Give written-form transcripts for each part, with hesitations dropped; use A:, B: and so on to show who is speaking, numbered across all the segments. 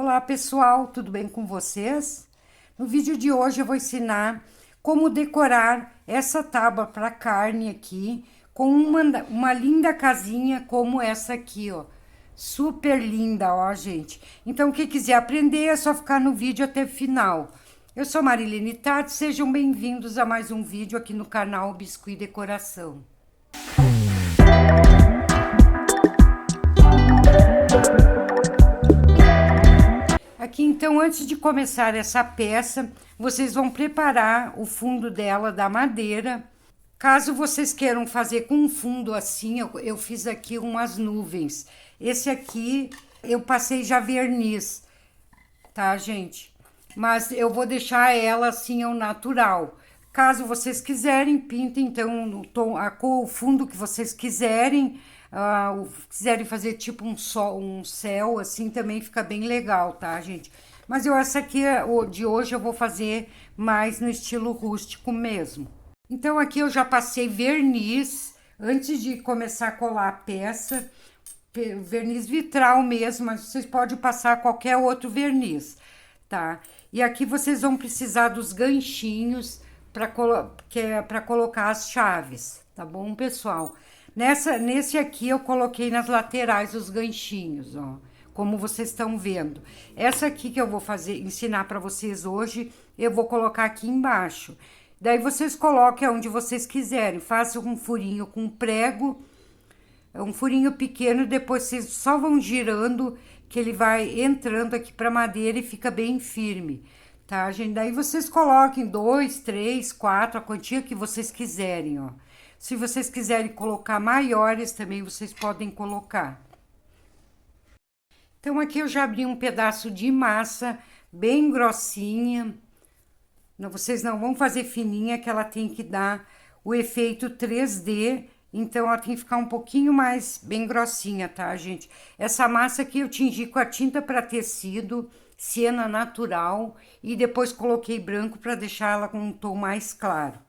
A: Olá pessoal, tudo bem com vocês? No vídeo de hoje eu vou ensinar como decorar essa tábua para carne aqui com uma linda casinha como essa aqui, ó. Super linda, ó, gente. Então, quem quiser aprender é só ficar no vídeo até o final. Eu sou Marilene Tati, sejam bem-vindos a mais um vídeo aqui no canal Biscuit Decoração. Aqui, então, antes de começar essa peça, vocês vão preparar o fundo dela da madeira. Caso vocês queiram fazer com um fundo assim, eu fiz aqui umas nuvens. Esse aqui eu passei já verniz, tá, gente? Mas eu vou deixar ela assim ao natural. Caso vocês quiserem, pintem então no tom, a cor, o fundo que vocês quiserem. Quiserem fazer tipo um sol, um céu, assim também fica bem legal, tá, gente? Mas essa aqui de hoje eu vou fazer mais no estilo rústico mesmo. Então aqui eu já passei verniz antes de começar a colar a peça, verniz vitral mesmo, mas vocês podem passar qualquer outro verniz, tá? E aqui vocês vão precisar dos ganchinhos para colocar as chaves, tá bom, pessoal? Nesse aqui eu coloquei nas laterais os ganchinhos, ó, como vocês estão vendo. Essa aqui que eu vou ensinar para vocês hoje, eu vou colocar aqui embaixo. Daí vocês coloquem onde vocês quiserem, façam um furinho com prego, um furinho pequeno, depois vocês só vão girando que ele vai entrando aqui para madeira e fica bem firme, tá, gente? Daí vocês coloquem 2, 3, 4, a quantia que vocês quiserem, ó. Se vocês quiserem colocar maiores, também vocês podem colocar. Então, aqui eu já abri um pedaço de massa bem grossinha. Não, vocês não vão fazer fininha, que ela tem que dar o efeito 3D. Então, ela tem que ficar um pouquinho mais bem grossinha, tá, gente? Essa massa aqui eu tingi com a tinta para tecido, siena natural, e depois coloquei branco para deixar ela com um tom mais claro.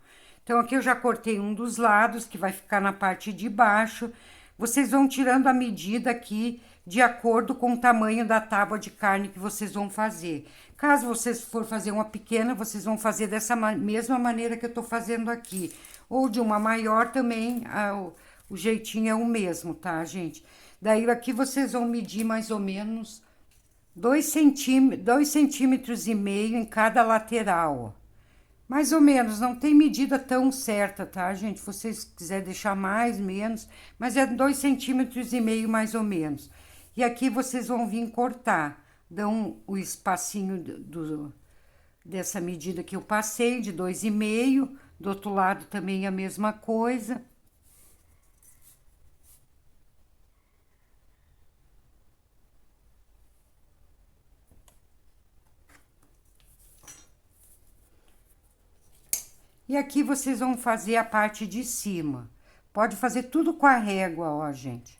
A: Então, aqui eu já cortei um dos lados, que vai ficar na parte de baixo. Vocês vão tirando a medida aqui, de acordo com o tamanho da tábua de carne que vocês vão fazer. Caso vocês for fazer uma pequena, vocês vão fazer dessa mesma maneira que eu tô fazendo aqui. Ou de uma maior também, o jeitinho é o mesmo, tá, gente? Daí, aqui vocês vão medir mais ou menos 2,5 centímetros em cada lateral, ó. Mais ou menos, não tem medida tão certa, tá, gente? Se vocês quiserem deixar mais, menos, mas é 2,5 centímetros mais ou menos. E aqui vocês vão vir cortar, dão o espacinho dessa medida que eu passei, de 2,5, do outro lado também a mesma coisa. E aqui vocês vão fazer a parte de cima. Pode fazer tudo com a régua, ó, gente.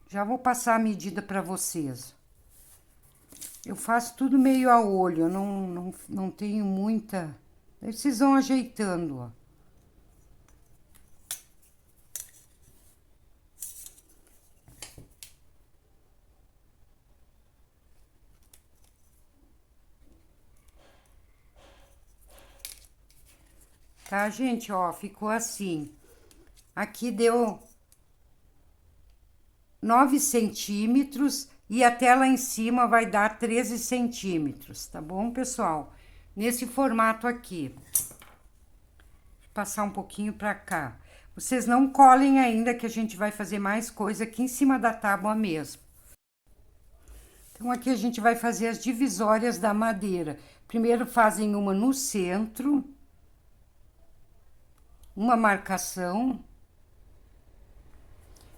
A: Já vou passar a medida para vocês. Eu faço tudo meio a olho, eu não tenho muita... Aí vocês vão ajeitando, ó. Tá, gente? Ó, ficou assim. Aqui deu 9 centímetros e até lá em cima vai dar 13 centímetros, tá bom, pessoal? Nesse formato aqui. Vou passar um pouquinho pra cá. Vocês não colhem ainda, que a gente vai fazer mais coisa aqui em cima da tábua mesmo. Então, aqui a gente vai fazer as divisórias da madeira. Primeiro fazem uma no centro, uma marcação.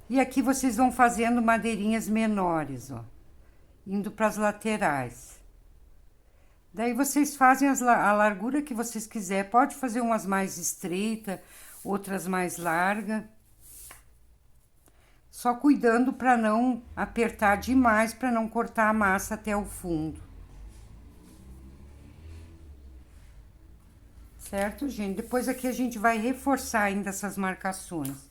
A: E aqui vocês vão fazendo madeirinhas menores, ó, indo para as laterais. Daí vocês fazem a largura que vocês quiserem. Pode fazer umas mais estreitas, outras mais largas. Só cuidando para não apertar demais, para não cortar a massa até o fundo. Certo, gente? Depois aqui a gente vai reforçar ainda essas marcações.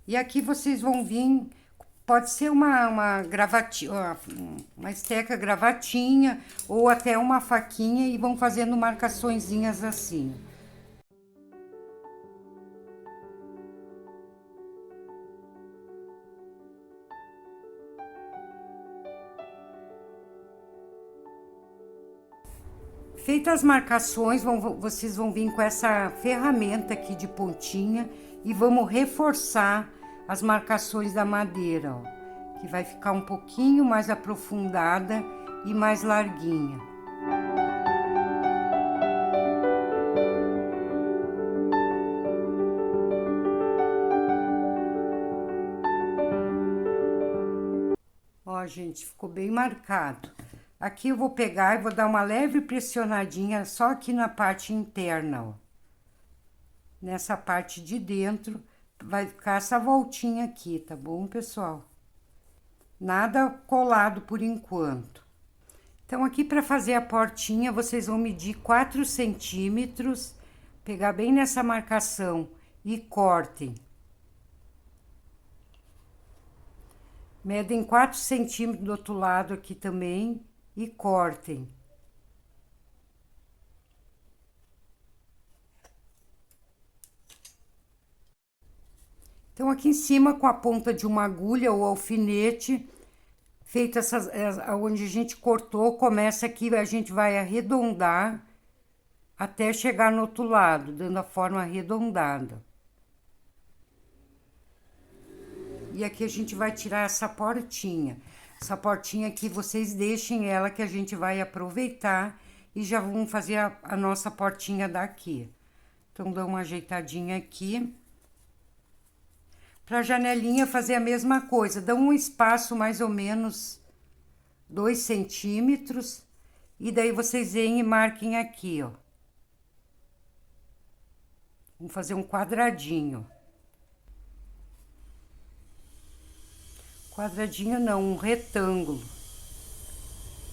A: E aqui vocês vão vir Pode ser uma gravatinha, uma esteca gravatinha ou até uma faquinha e vão fazendo marcaçõezinhas assim. Feitas as marcações, vocês vão vir com essa ferramenta aqui de pontinha e vamos reforçar as marcações da madeira, ó, que vai ficar um pouquinho mais aprofundada e mais larguinha. Ó, gente, ficou bem marcado. Aqui eu vou pegar e vou dar uma leve pressionadinha só aqui na parte interna, ó. Nessa parte de dentro, vai ficar essa voltinha aqui, tá bom, pessoal? Nada colado por enquanto. Então, aqui para fazer a portinha, vocês vão medir 4 centímetros, pegar bem nessa marcação e cortem. Medem 4 centímetros do outro lado aqui também e cortem. Então, aqui em cima, com a ponta de uma agulha ou alfinete, feito onde a gente cortou, começa aqui, a gente vai arredondar até chegar no outro lado, dando a forma arredondada. E aqui a gente vai tirar essa portinha. Essa portinha aqui, vocês deixem ela que a gente vai aproveitar e já vamos fazer a nossa portinha daqui. Então, dá uma ajeitadinha aqui. Para a janelinha fazer a mesma coisa, dá um espaço mais ou menos 2 centímetros. E daí vocês vêm e marquem aqui, ó. Vamos fazer um quadradinho. Quadradinho não, um retângulo.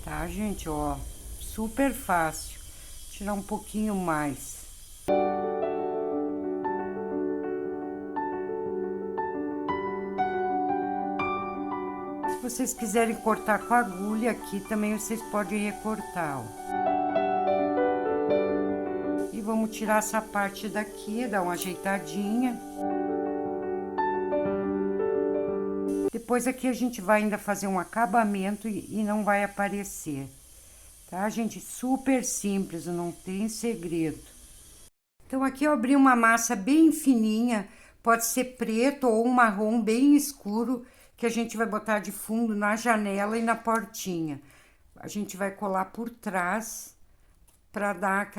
A: Tá, gente? Ó, super fácil. Tirar um pouquinho mais. Se vocês quiserem cortar com a agulha aqui, também vocês podem recortar, ó. E vamos tirar essa parte daqui, dar uma ajeitadinha. Depois aqui a gente vai ainda fazer um acabamento e não vai aparecer, tá, gente? Super simples, não tem segredo. Então, aqui eu abri uma massa bem fininha, pode ser preto ou um marrom bem escuro, que a gente vai botar de fundo na janela e na portinha. A gente vai colar por trás para dar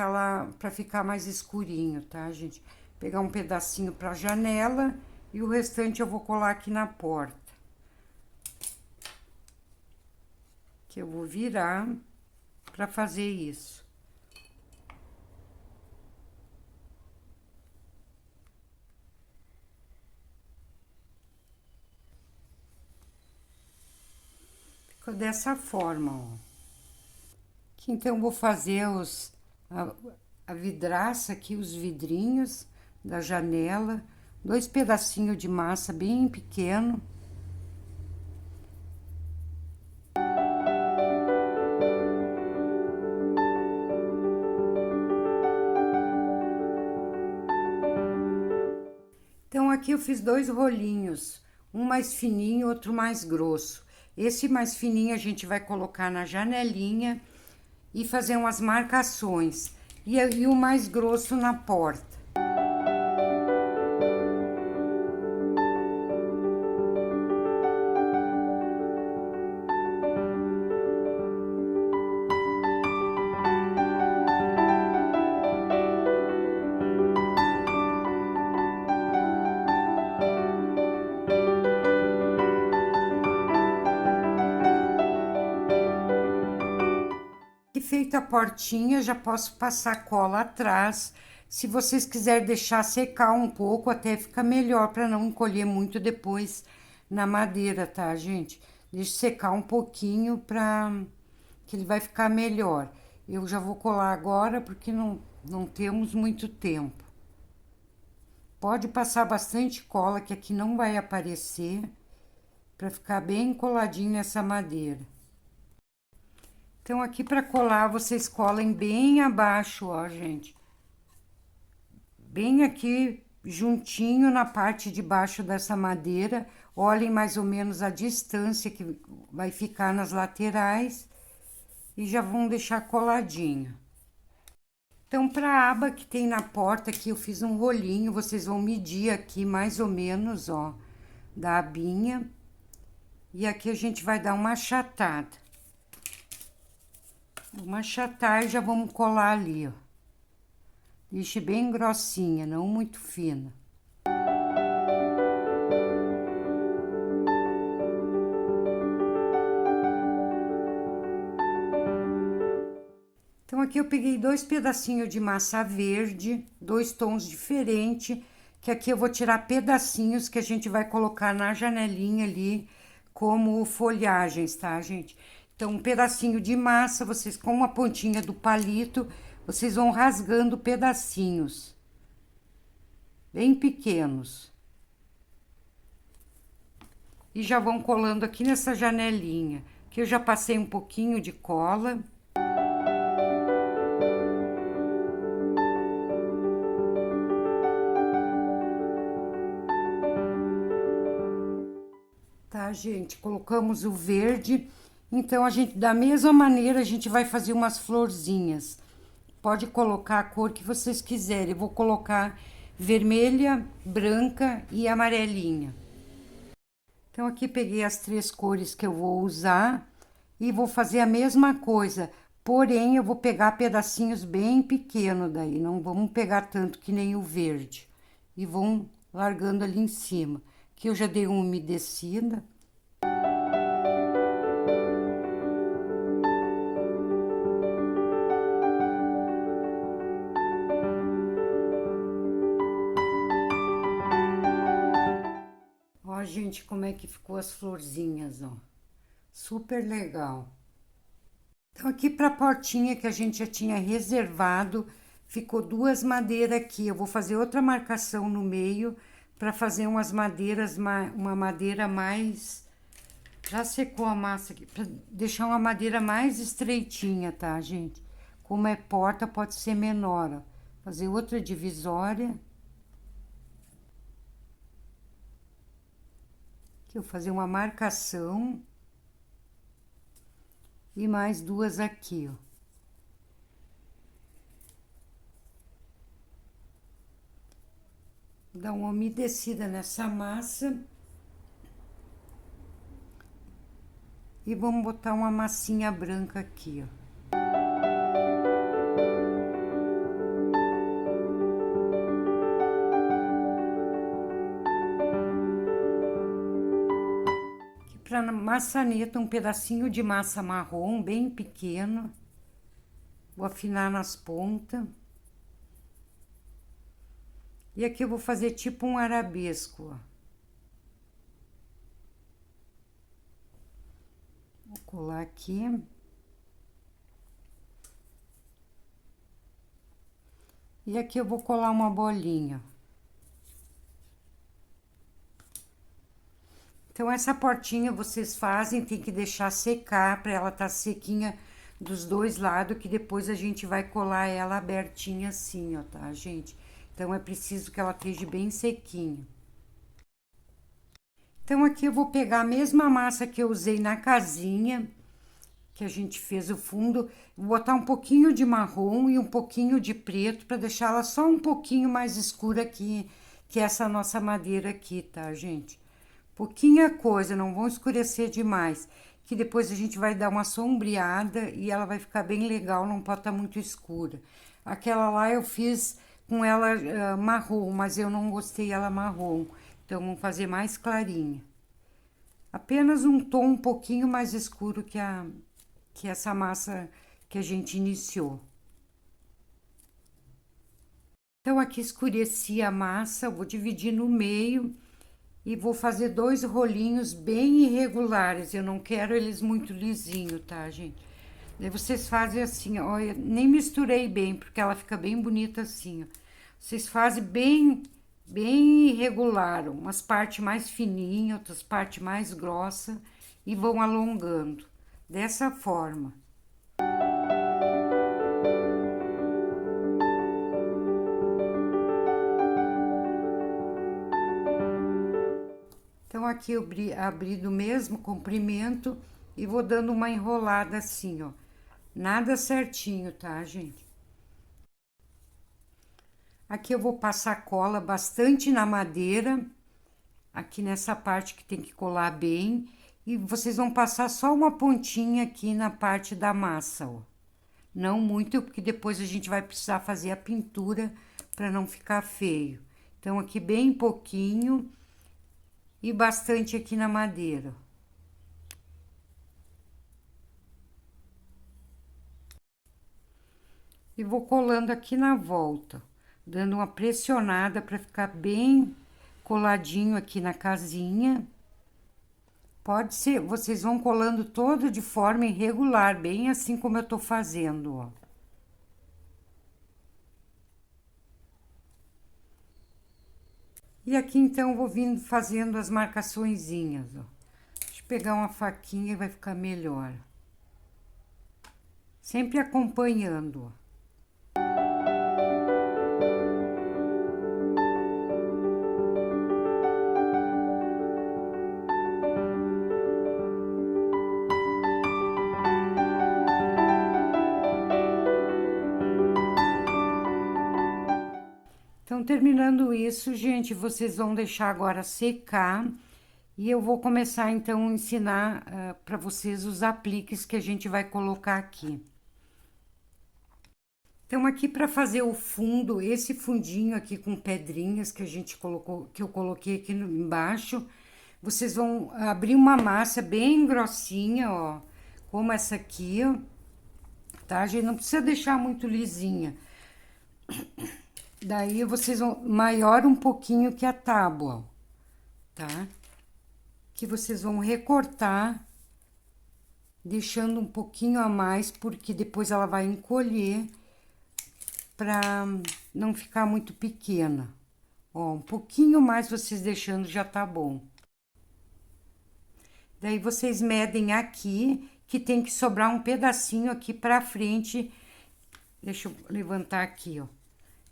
A: para ficar mais escurinho, tá, gente? Pegar um pedacinho para a janela e o restante eu vou colar aqui na porta. Que eu vou virar para fazer isso. Ficou dessa forma, ó. Aqui, então, eu vou fazer a vidraça aqui, os vidrinhos da janela, 2 pedacinhos de massa bem pequeno. Então, aqui eu fiz 2 rolinhos, um mais fininho, outro mais grosso. Esse mais fininho a gente vai colocar na janelinha e fazer umas marcações. E o mais grosso na porta. E feita a portinha, já posso passar cola atrás. Se vocês quiserem deixar secar um pouco, até fica melhor, para não encolher muito depois na madeira, tá, gente? Deixa secar um pouquinho, que ele vai ficar melhor. Eu já vou colar agora, porque não temos muito tempo. Pode passar bastante cola, que aqui não vai aparecer. para ficar bem coladinho nessa madeira. Então, aqui para colar, vocês colem bem abaixo, ó, gente. Bem aqui, juntinho na parte de baixo dessa madeira. Olhem mais ou menos a distância que vai ficar nas laterais. E já vão deixar coladinho. Então, para a aba que tem na porta, aqui eu fiz um rolinho. Vocês vão medir aqui mais ou menos, ó, da abinha. E aqui a gente vai dar uma achatada. Vamos achatar e já vamos colar ali, ó. Deixe bem grossinha, não muito fina. Então, aqui eu peguei 2 pedacinhos de massa verde, 2 tons diferentes, que aqui eu vou tirar pedacinhos que a gente vai colocar na janelinha ali, como folhagens, tá, gente? Então, um pedacinho de massa, vocês com uma pontinha do palito, vocês vão rasgando pedacinhos, bem pequenos. E já vão colando aqui nessa janelinha, que eu já passei um pouquinho de cola. Tá, gente? Colocamos o verde. Então, a gente, da mesma maneira, a gente vai fazer umas florzinhas. Pode colocar a cor que vocês quiserem. Eu vou colocar vermelha, branca e amarelinha. Então, aqui peguei as 3 cores que eu vou usar e vou fazer a mesma coisa. Porém, eu vou pegar pedacinhos bem pequenos daí. Não vamos pegar tanto que nem o verde. E vão largando ali em cima. Aqui eu já dei uma umedecida. Ó, gente, como é que ficou as florzinhas, ó. Super legal. Então, aqui para a portinha que a gente já tinha reservado, ficou 2 madeiras aqui. Eu vou fazer outra marcação no meio para fazer umas madeiras, uma madeira mais... Já secou a massa aqui, para deixar uma madeira mais estreitinha, tá, gente? Como é porta, pode ser menor, ó. Fazer outra divisória. Aqui eu vou fazer uma marcação. E mais 2 aqui, ó. Vou dar uma umedecida nessa massa. E vamos botar uma massinha branca aqui, ó. Aqui para maçaneta, um pedacinho de massa marrom, bem pequeno. Vou afinar nas pontas. E aqui eu vou fazer tipo um arabesco, ó. Vou colar aqui. E aqui eu vou colar uma bolinha. Então, essa portinha vocês fazem, tem que deixar secar para ela tá sequinha dos 2 lados, que depois a gente vai colar ela abertinha assim, ó, tá, gente? Então, é preciso que ela esteja bem sequinha. Então, aqui eu vou pegar a mesma massa que eu usei na casinha, que a gente fez o fundo, vou botar um pouquinho de marrom e um pouquinho de preto, para deixar ela só um pouquinho mais escura aqui, que essa nossa madeira aqui, tá, gente? Pouquinha coisa, não vão escurecer demais, que depois a gente vai dar uma sombreada e ela vai ficar bem legal, não pode estar muito escura. Aquela lá eu fiz com ela marrom, mas eu não gostei ela marrom. Então, vamos fazer mais clarinha. Apenas um tom um pouquinho mais escuro que essa massa que a gente iniciou. Então, aqui escureci a massa, vou dividir no meio e vou fazer 2 rolinhos bem irregulares. Eu não quero eles muito lisinho, tá, gente? Daí vocês fazem assim, ó, eu nem misturei bem, porque ela fica bem bonita assim, ó. Vocês fazem bem bem irregular, umas partes mais fininhas, outras partes mais grossas, e vão alongando, dessa forma. Então, aqui eu abri do mesmo comprimento e vou dando uma enrolada assim, ó. Nada certinho, tá, gente? Aqui eu vou passar cola bastante na madeira, aqui nessa parte que tem que colar bem, e vocês vão passar só uma pontinha aqui na parte da massa, ó. Não muito, porque depois a gente vai precisar fazer a pintura para não ficar feio. Então, aqui bem pouquinho e bastante aqui na madeira. E vou colando aqui na volta, dando uma pressionada para ficar bem coladinho aqui na casinha. Pode ser, vocês vão colando todo de forma irregular, bem assim como eu tô fazendo, ó. E aqui então eu vou vindo fazendo as marcaçõezinhas, ó. Deixa eu pegar uma faquinha e vai ficar melhor. Sempre acompanhando, ó. Então, terminando isso, gente, vocês vão deixar agora secar e eu vou começar então a ensinar para vocês os apliques que a gente vai colocar aqui. Então, aqui para fazer o fundo, esse fundinho aqui com pedrinhas que a gente colocou, que eu coloquei aqui embaixo, vocês vão abrir uma massa bem grossinha, ó, como essa aqui, ó, tá? A gente não precisa deixar muito lisinha. Daí vocês vão maior um pouquinho que a tábua, tá? Que vocês vão recortar, deixando um pouquinho a mais, porque depois ela vai encolher para não ficar muito pequena. Ó, um pouquinho mais vocês deixando já tá bom. Daí vocês medem aqui, que tem que sobrar um pedacinho aqui pra frente. Deixa eu levantar aqui, ó.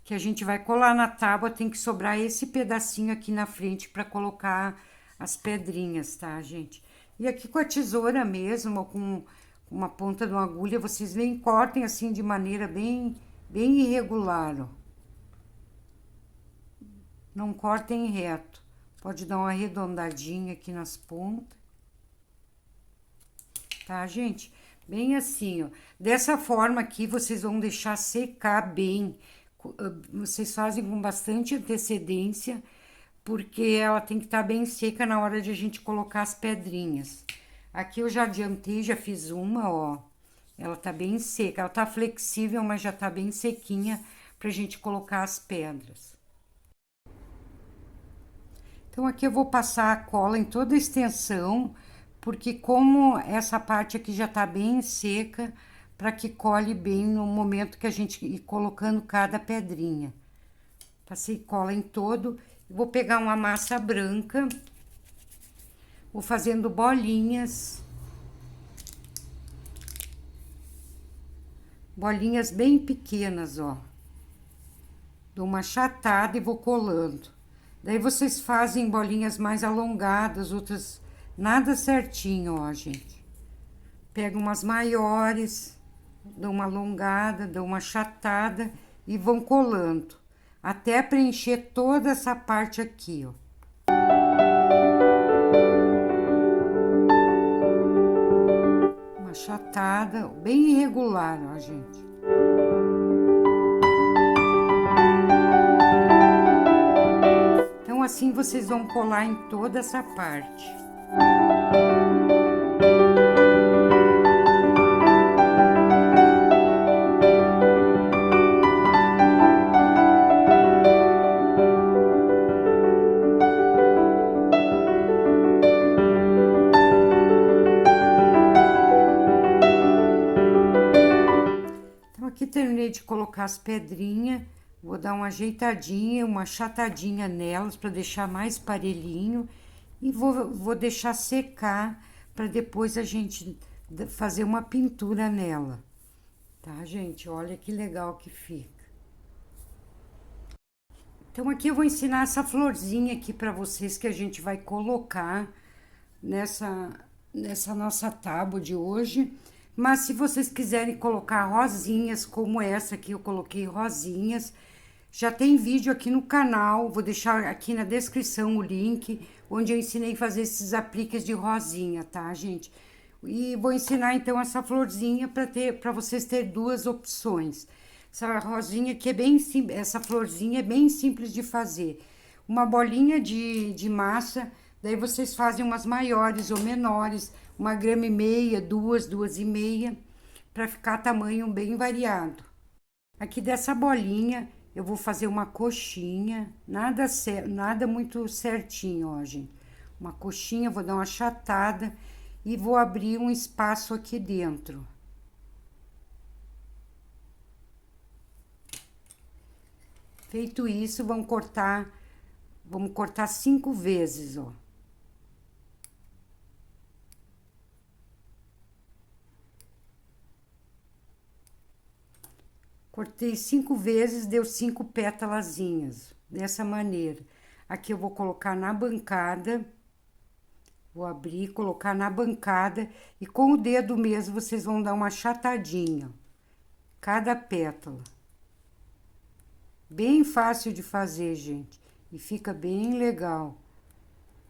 A: Que a gente vai colar na tábua, tem que sobrar esse pedacinho aqui na frente pra colocar as pedrinhas, tá, gente? E aqui com a tesoura mesmo, ou com uma ponta de uma agulha, vocês vêm, cortem assim de maneira bem irregular, ó. Não cortem reto. Pode dar uma arredondadinha aqui nas pontas. Tá, gente? Bem assim, ó. Dessa forma aqui, vocês vão deixar secar bem. Vocês fazem com bastante antecedência, porque ela tem que estar bem seca na hora de a gente colocar as pedrinhas. Aqui eu já adiantei, já fiz uma, ó. Ela tá bem seca, ela tá flexível, mas já tá bem sequinha pra gente colocar as pedras. Então, aqui eu vou passar a cola em toda a extensão, porque como essa parte aqui já tá bem seca, para que cole bem no momento que a gente ir colocando cada pedrinha. Passei cola em todo. Vou pegar uma massa branca, vou fazendo bolinhas. Bolinhas bem pequenas, ó. Dou uma achatada e vou colando. Daí vocês fazem bolinhas mais alongadas, outras nada certinho, ó, gente. Pego umas maiores, dou uma alongada, dou uma achatada e vão colando, até preencher toda essa parte aqui, ó. Uma achatada, bem irregular, ó, gente. Então, assim vocês vão colar em toda essa parte. Então, aqui terminei de colocar as pedrinhas, Vou dar uma ajeitadinha, uma achatadinha nelas para deixar mais parelhinho e vou deixar secar para depois a gente fazer uma pintura nela. Tá, gente? Olha que legal que fica. Então aqui eu vou ensinar essa florzinha aqui para vocês que a gente vai colocar nessa nossa tábua de hoje. Mas se vocês quiserem colocar rosinhas como essa aqui, eu coloquei rosinhas. Já tem vídeo aqui no canal, vou deixar aqui na descrição o link, onde eu ensinei a fazer esses apliques de rosinha, tá, gente? E vou ensinar então essa florzinha para vocês terem duas opções. Essa rosinha aqui é bem simples, essa florzinha é bem simples de fazer. Uma bolinha de massa, daí vocês fazem umas maiores ou menores, 1,5 grama, duas e meia, para ficar tamanho bem variado. Aqui dessa bolinha eu vou fazer uma coxinha, nada muito certinho, ó, gente. Uma coxinha, vou dar uma achatada e vou abrir um espaço aqui dentro. Feito isso, vamos cortar 5 vezes, ó. Cortei 5 vezes, deu 5 pétalazinhas, dessa maneira. Aqui eu vou colocar na bancada, vou abrir, colocar na bancada e com o dedo mesmo vocês vão dar uma achatadinha, cada pétala. Bem fácil de fazer, gente, e fica bem legal,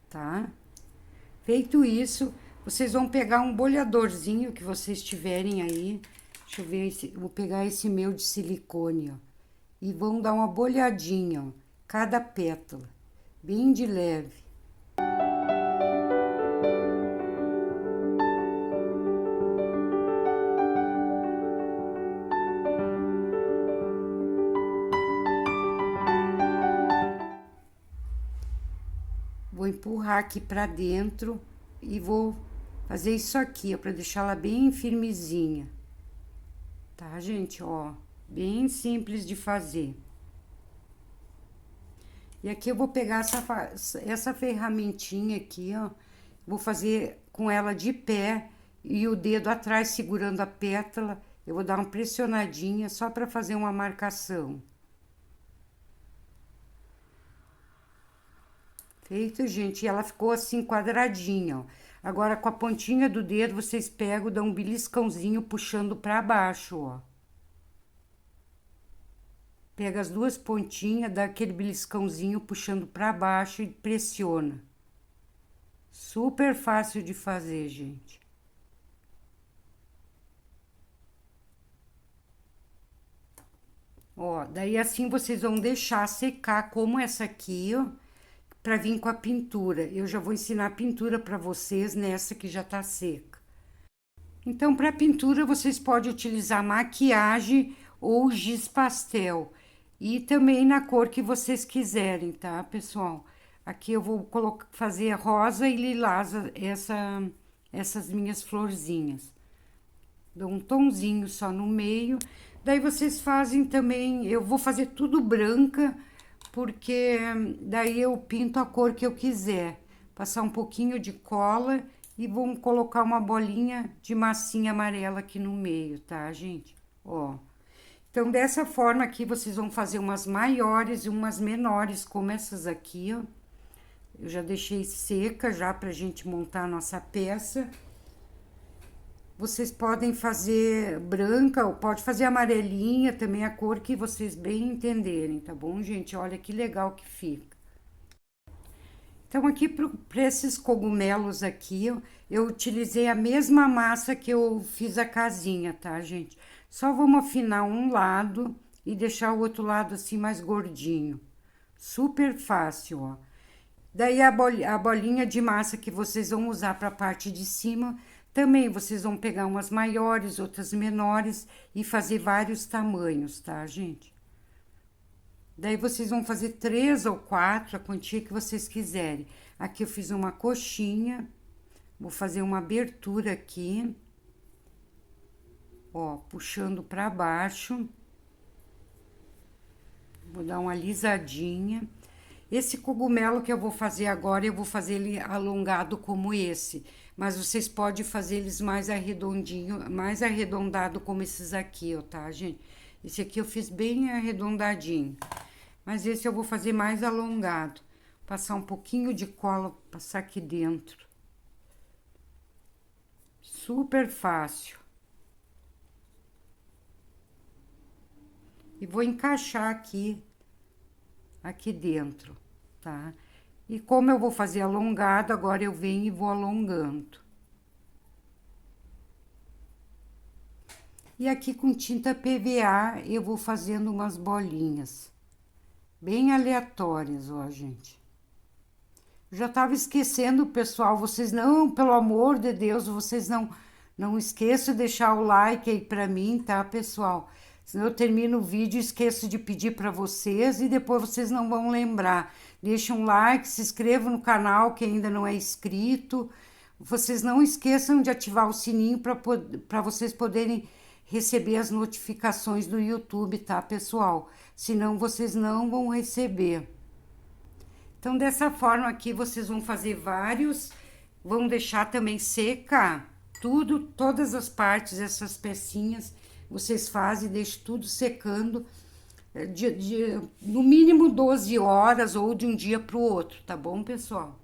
A: tá? Feito isso, vocês vão pegar um bolhadorzinho que vocês tiverem aí. Deixa eu ver, vou pegar esse meu de silicone, ó. E vão dar uma bolhadinha, ó, cada pétala, bem de leve. Vou empurrar aqui pra dentro e vou fazer isso aqui, ó, pra deixá-la bem firmezinha. Tá, gente, ó, bem simples de fazer. E aqui eu vou pegar essa ferramentinha aqui, ó, vou fazer com ela de pé e o dedo atrás segurando a pétala. Eu vou dar uma pressionadinha só para fazer uma marcação. Feito, gente, e ela ficou assim quadradinha, ó. Agora, com a pontinha do dedo, vocês pegam, dão um beliscãozinho puxando para baixo, ó. Pega as duas pontinhas, dá aquele beliscãozinho puxando para baixo e pressiona. Super fácil de fazer, gente. Ó, daí assim vocês vão deixar secar como essa aqui, ó, para vir com a pintura. Eu já vou ensinar a pintura para vocês nessa que já tá seca. Então, para pintura, vocês podem utilizar maquiagem ou giz pastel. E também na cor que vocês quiserem, tá, pessoal? Aqui eu vou fazer rosa e lilás essas minhas florzinhas. Dou um tonzinho só no meio. Daí vocês fazem também, eu vou fazer tudo branca, porque daí eu pinto a cor que eu quiser. Passar um pouquinho de cola e vou colocar uma bolinha de massinha amarela aqui no meio, tá, gente? Ó. Então, dessa forma aqui, vocês vão fazer umas maiores e umas menores, como essas aqui, ó. Eu já deixei seca já pra gente montar a nossa peça. Vocês podem fazer branca ou pode fazer amarelinha, também a cor que vocês bem entenderem, tá bom, gente? Olha que legal que fica. Então, aqui para esses cogumelos aqui, eu utilizei a mesma massa que eu fiz a casinha, tá, gente? Só vamos afinar um lado e deixar o outro lado assim mais gordinho. Super fácil, ó. Daí a bolinha de massa que vocês vão usar para a parte de cima, também vocês vão pegar umas maiores, outras menores e fazer vários tamanhos, tá, gente? Daí vocês vão fazer 3 ou 4, a quantia que vocês quiserem. Aqui eu fiz uma coxinha, vou fazer uma abertura aqui, ó, puxando para baixo. Vou dar uma alisadinha. Esse cogumelo que eu vou fazer agora, eu vou fazer ele alongado como esse. Mas vocês podem fazer eles mais arredondinho, mais arredondado como esses aqui, ó, tá, gente? Esse aqui eu fiz bem arredondadinho. Mas esse eu vou fazer mais alongado. Passar um pouquinho de cola, passar aqui dentro. Super fácil. E vou encaixar aqui dentro, tá? E como eu vou fazer alongado, agora eu venho e vou alongando. E aqui com tinta PVA eu vou fazendo umas bolinhas. Bem aleatórias, ó, gente. Já tava esquecendo, pessoal, vocês não, pelo amor de Deus, vocês não esqueçam de deixar o like aí pra mim, tá, pessoal? Senão eu termino o vídeo e esqueço de pedir para vocês e depois vocês não vão lembrar. Deixa um like, se inscreva no canal que ainda não é inscrito. Vocês não esqueçam de ativar o sininho para vocês poderem receber as notificações do YouTube, tá, pessoal? Senão vocês não vão receber. Então, dessa forma aqui, vocês vão fazer vários, vão deixar também secar tudo, todas as partes, essas pecinhas, vocês fazem e deixam tudo secando no mínimo 12 horas ou de um dia para o outro, tá bom, pessoal?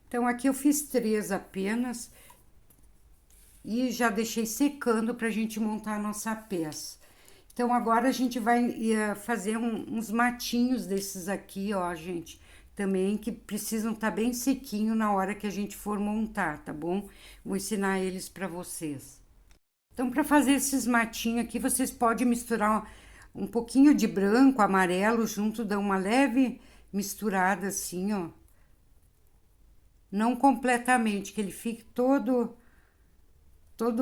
A: Então, aqui eu fiz 3 apenas e já deixei secando para a gente montar a nossa peça. Então, agora a gente vai fazer uns matinhos desses aqui, ó, gente, também que precisam estar bem sequinho na hora que a gente for montar, tá bom? Vou ensinar eles para vocês. Então, para fazer esses matinhos aqui, vocês podem misturar um pouquinho de branco, amarelo junto, dá uma leve misturada assim, ó. Não completamente, que ele fique todo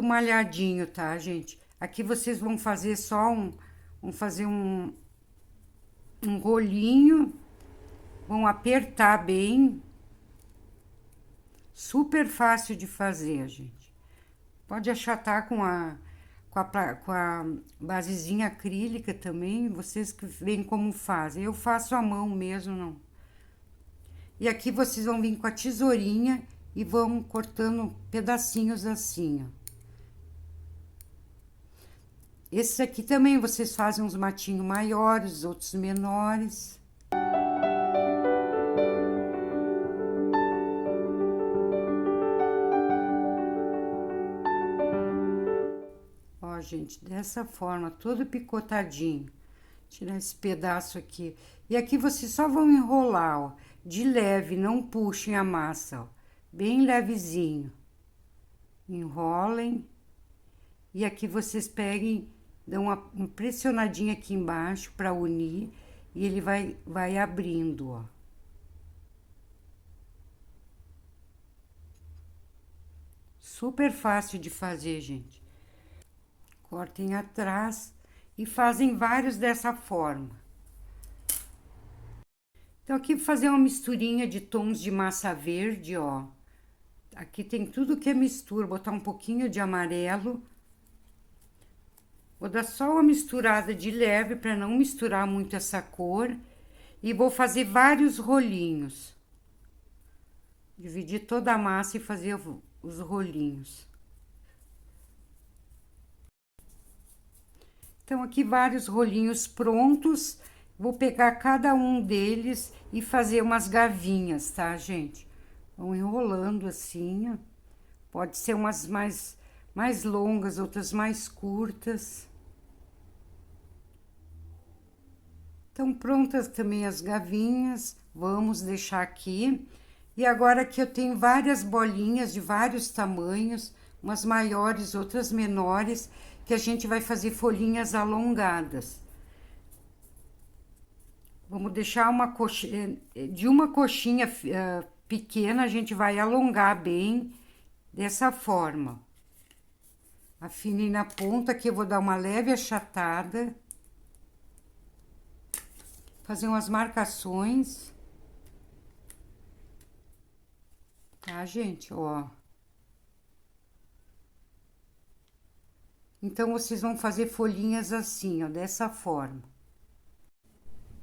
A: malhadinho, tá, gente? Aqui vocês vão fazer só vão fazer um rolinho, vão apertar bem. Super fácil de fazer, gente. Pode achatar com a basezinha acrílica também, vocês que veem como fazem. Eu faço à mão mesmo, não. E aqui vocês vão vir com a tesourinha e vão cortando pedacinhos assim, ó. Esses aqui também vocês fazem uns matinhos maiores, outros menores. Ó, gente, dessa forma, todo picotadinho. Tirar esse pedaço aqui. E aqui vocês só vão enrolar, ó, de leve, não puxem a massa, ó. Bem levezinho. Enrolem. E aqui vocês peguem, dão uma pressionadinha aqui embaixo para unir e ele vai abrindo, ó. Super fácil de fazer, gente. Cortem atrás e fazem vários dessa forma. Então, aqui vou fazer uma misturinha de tons de massa verde, ó. Aqui tem tudo que é mistura, botar um pouquinho de amarelo. Vou dar só uma misturada de leve para não misturar muito essa cor. E vou fazer vários rolinhos. Dividir toda a massa e fazer os rolinhos. Então, aqui vários rolinhos prontos. Vou pegar cada um deles e fazer umas gavinhas, tá, gente? Vão enrolando assim, ó. Pode ser umas mais longas, outras mais curtas. Então, prontas também as gavinhas, vamos deixar aqui. E agora aqui eu tenho várias bolinhas de vários tamanhos, umas maiores, outras menores, que a gente vai fazer folhinhas alongadas. Vamos deixar uma coxinha, de uma coxinha pequena, a gente vai alongar bem dessa forma. Afinei na ponta, aqui eu vou dar uma leve achatada. Fazer umas marcações. Tá, gente? Ó. Então, vocês vão fazer folhinhas assim, ó, dessa forma.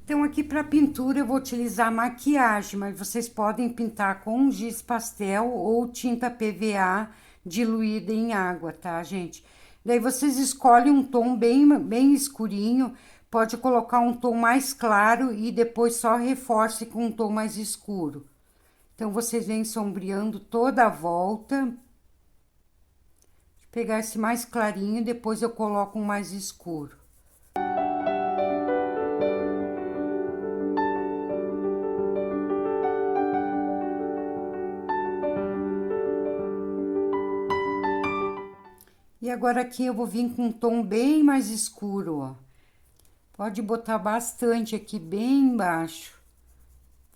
A: Então, aqui para pintura eu vou utilizar maquiagem, mas vocês podem pintar com giz pastel ou tinta PVA diluída em água, tá, gente? Daí vocês escolhem um tom bem escurinho, pode colocar um tom mais claro e depois só reforce com um tom mais escuro. Então, vocês vêm sombreando toda a volta. Vou pegar esse mais clarinho e depois eu coloco um mais escuro. E agora aqui eu vou vir com um tom bem mais escuro, ó. Pode botar bastante aqui bem embaixo.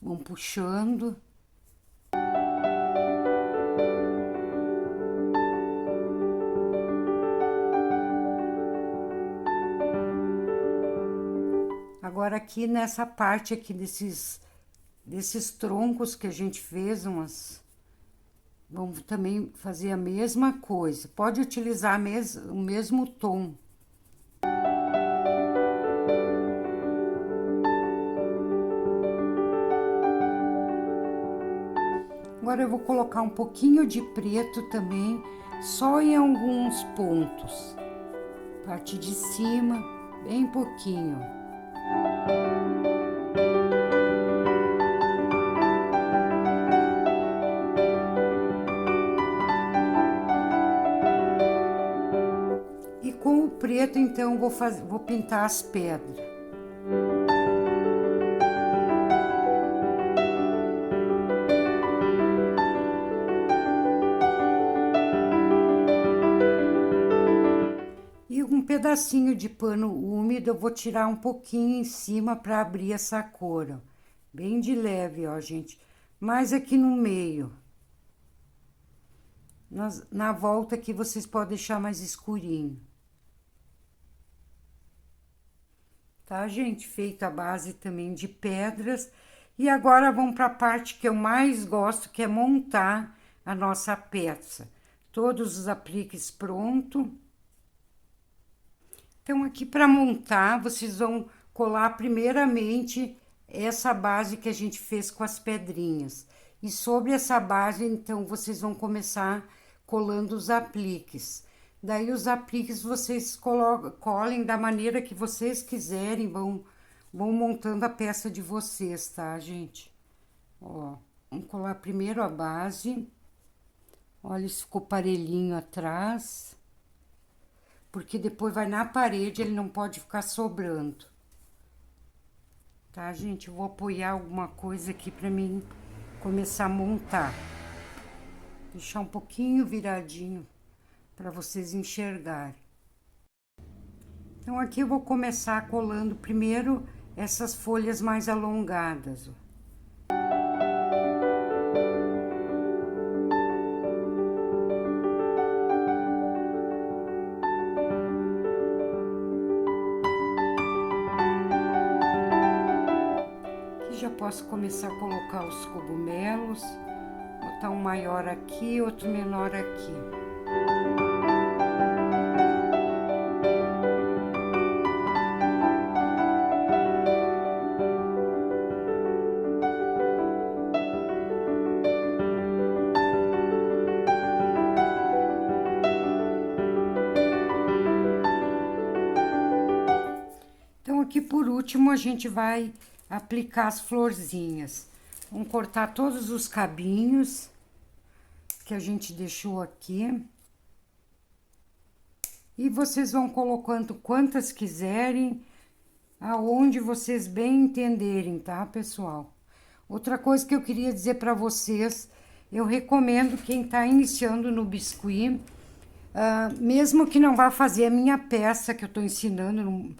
A: Vão puxando. Agora aqui nessa parte aqui desses troncos que a gente fez, vamos também fazer a mesma coisa. Pode utilizar o mesmo tom. Agora eu vou colocar um pouquinho de preto também, só em alguns pontos. Parte de cima, bem pouquinho. E com o preto, então, vou pintar as pedras. E um pedacinho de pano úmido, eu vou tirar um pouquinho em cima para abrir essa cor, ó. Bem de leve, ó, gente. Mais aqui no meio. Na volta aqui, vocês podem deixar mais escurinho. Tá, gente? Feita a base também de pedras. E agora vamos para a parte que eu mais gosto, que é montar a nossa peça. Todos os apliques prontos. Então, aqui para montar, vocês vão colar primeiramente essa base que a gente fez com as pedrinhas. E sobre essa base, então, vocês vão começar colando os apliques. Daí, os apliques vocês colhem da maneira que vocês quiserem, vão montando a peça de vocês, tá, gente? Ó, vamos colar primeiro a base. Olha, isso ficou parelhinho atrás. Porque depois vai na parede, ele não pode ficar sobrando. Tá, gente? Eu vou apoiar alguma coisa aqui pra mim começar a montar. Deixar um pouquinho viradinho para vocês enxergarem. Então, aqui eu vou começar colando primeiro essas folhas mais alongadas, ó. Já posso começar a colocar os cogumelos, botar um maior aqui, outro menor aqui. Então, aqui por último, a gente vai aplicar as florzinhas. Vamos cortar todos os cabinhos que a gente deixou aqui. E vocês vão colocando quantas quiserem, aonde vocês bem entenderem, tá, pessoal? Outra coisa que eu queria dizer para vocês, eu recomendo quem tá iniciando no biscuit, mesmo que não vá fazer a minha peça que eu tô ensinando,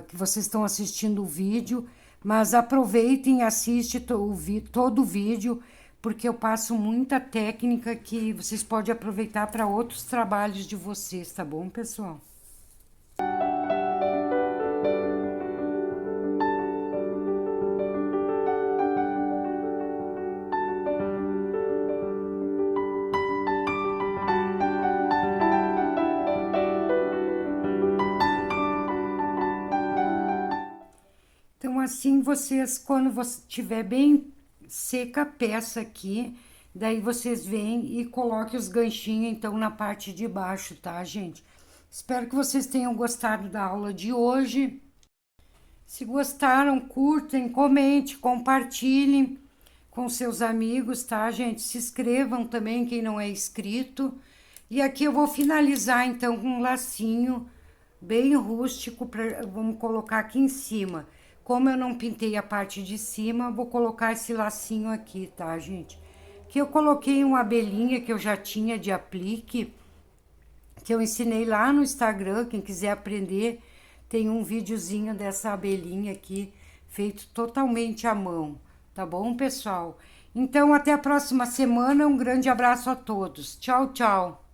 A: que vocês estão assistindo o vídeo, mas aproveitem e assistam todo o vídeo, porque eu passo muita técnica que vocês podem aproveitar para outros trabalhos de vocês, tá bom, pessoal? Então, assim vocês, quando você tiver bem seca a peça aqui, daí vocês vêm e coloquem os ganchinhos então na parte de baixo, tá, gente? Espero que vocês tenham gostado da aula de hoje. Se gostaram, curtem, comente, compartilhem com seus amigos, tá, gente? Se inscrevam também, quem não é inscrito. E aqui eu vou finalizar, então, com um lacinho bem rústico, vamos colocar aqui em cima. Como eu não pintei a parte de cima, vou colocar esse lacinho aqui, tá, gente? Que eu coloquei uma abelhinha que eu já tinha de aplique, que eu ensinei lá no Instagram, quem quiser aprender, tem um videozinho dessa abelhinha aqui, feito totalmente à mão, tá bom, pessoal? Então, até a próxima semana, um grande abraço a todos. Tchau, tchau!